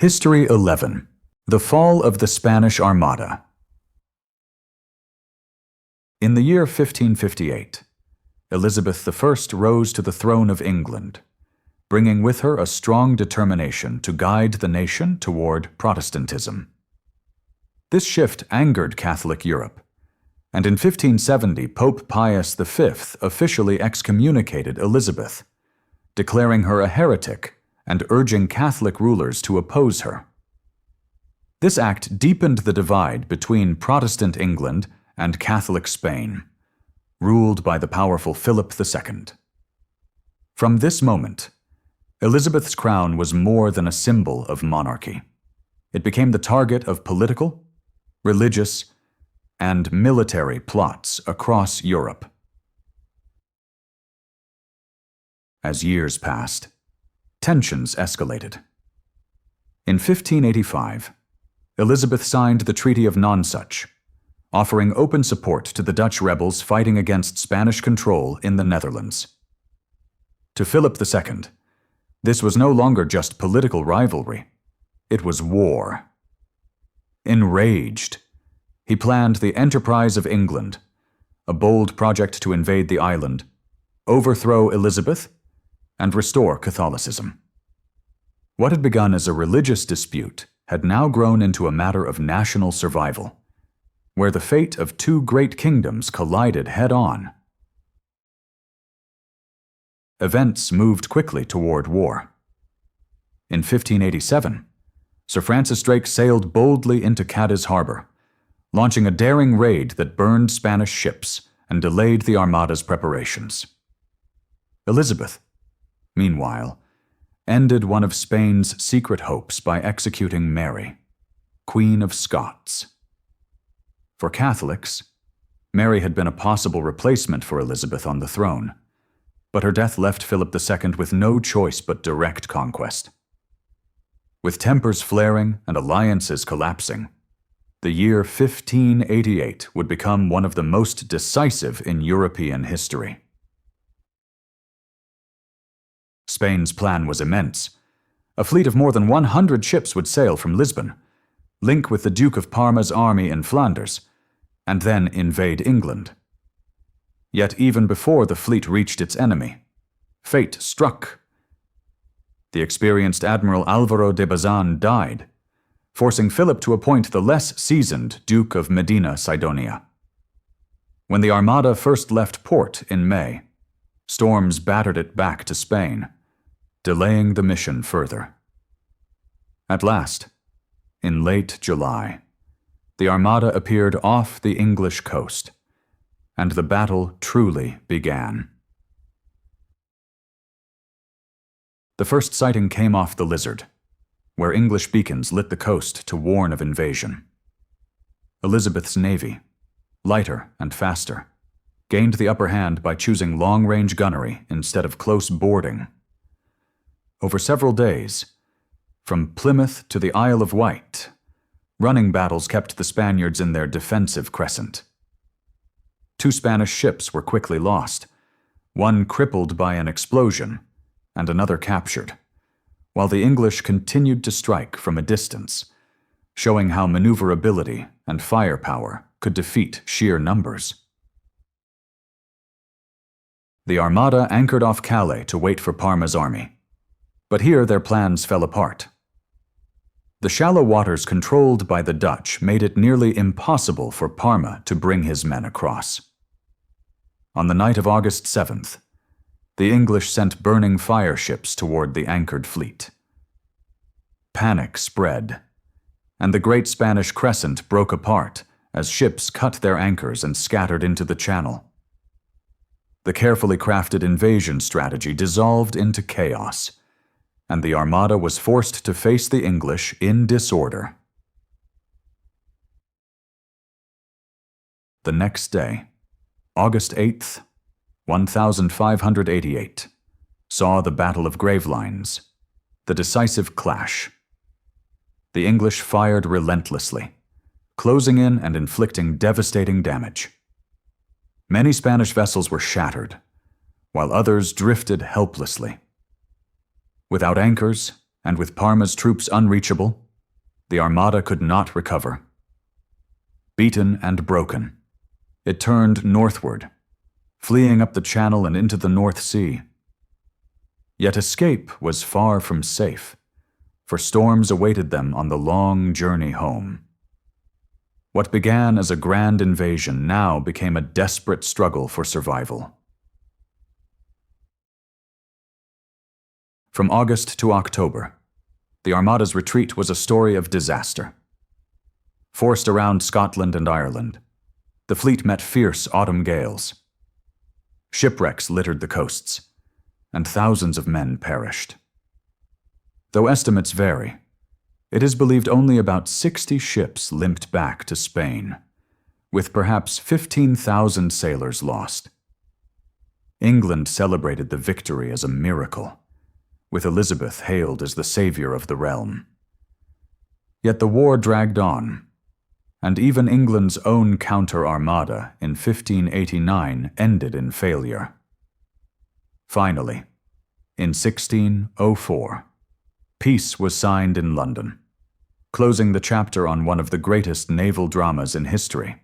History 11. The Fall of the Spanish Armada. In the year 1558, Elizabeth I rose to the throne of England, bringing with her a strong determination to guide the nation toward Protestantism. This shift angered Catholic Europe, and in 1570 Pope Pius V officially excommunicated Elizabeth, declaring her a heretic and urging Catholic rulers to oppose her. This act deepened the divide between Protestant England and Catholic Spain, ruled by the powerful Philip II. From this moment, Elizabeth's crown was more than a symbol of monarchy. It became the target of political, religious, and military plots across Europe. As years passed, tensions escalated. In 1585, Elizabeth signed the Treaty of Nonsuch, offering open support to the Dutch rebels fighting against Spanish control in the Netherlands. To Philip II, this was no longer just political rivalry, it was war. Enraged, he planned the Enterprise of England, a bold project to invade the island, overthrow Elizabeth, and restore Catholicism. What had begun as a religious dispute had now grown into a matter of national survival, where the fate of two great kingdoms collided head-on. Events moved quickly toward war. In 1587, Sir Francis Drake sailed boldly into Cadiz harbor, launching a daring raid that burned Spanish ships and delayed the Armada's preparations. Elizabeth, meanwhile, ended one of Spain's secret hopes by executing Mary, Queen of Scots. For Catholics, Mary had been a possible replacement for Elizabeth on the throne, but her death left Philip II with no choice but direct conquest. With tempers flaring and alliances collapsing, the year 1588 would become one of the most decisive in European history. Spain's plan was immense. A fleet of more than 100 ships would sail from Lisbon, link with the Duke of Parma's army in Flanders, and then invade England. Yet even before the fleet reached its enemy, fate struck. The experienced Admiral Álvaro de Bazan died, forcing Philip to appoint the less seasoned Duke of Medina Sidonia. When the Armada first left port in May, storms battered it back to Spain, delaying the mission further. At last, in late July, the Armada appeared off the English coast, and the battle truly began. The first sighting came off the Lizard, where English beacons lit the coast to warn of invasion. Elizabeth's navy, lighter and faster, gained the upper hand by choosing long-range gunnery instead of close boarding. Over several days, from Plymouth to the Isle of Wight, running battles kept the Spaniards in their defensive crescent. 2 Spanish ships were quickly lost, one crippled by an explosion and another captured, while the English continued to strike from a distance, showing how maneuverability and firepower could defeat sheer numbers. The Armada anchored off Calais to wait for Parma's army, but here their plans fell apart. The shallow waters controlled by the Dutch made it nearly impossible for Parma to bring his men across. On the night of August 7th, the English sent burning fireships toward the anchored fleet. Panic spread, and the great Spanish crescent broke apart as ships cut their anchors and scattered into the channel. The carefully crafted invasion strategy dissolved into chaos, and the Armada was forced to face the English in disorder. The next day, August 8th, 1588, saw the Battle of Gravelines, the decisive clash. The English fired relentlessly, closing in and inflicting devastating damage. Many Spanish vessels were shattered, while others drifted helplessly. Without anchors and with Parma's troops unreachable, the Armada could not recover. Beaten and broken, it turned northward, fleeing up the Channel and into the North Sea. Yet escape was far from safe, for storms awaited them on the long journey home. What began as a grand invasion now became a desperate struggle for survival. From August to October, the Armada's retreat was a story of disaster. Forced around Scotland and Ireland, the fleet met fierce autumn gales. Shipwrecks littered the coasts, and thousands of men perished. Though estimates vary, it is believed only about 60 ships limped back to Spain, with perhaps 15,000 sailors lost. England celebrated the victory as a miracle, with Elizabeth hailed as the savior of the realm. Yet the war dragged on, and even England's own counter-armada in 1589 ended in failure. Finally, in 1604, peace was signed in London, closing the chapter on one of the greatest naval dramas in history.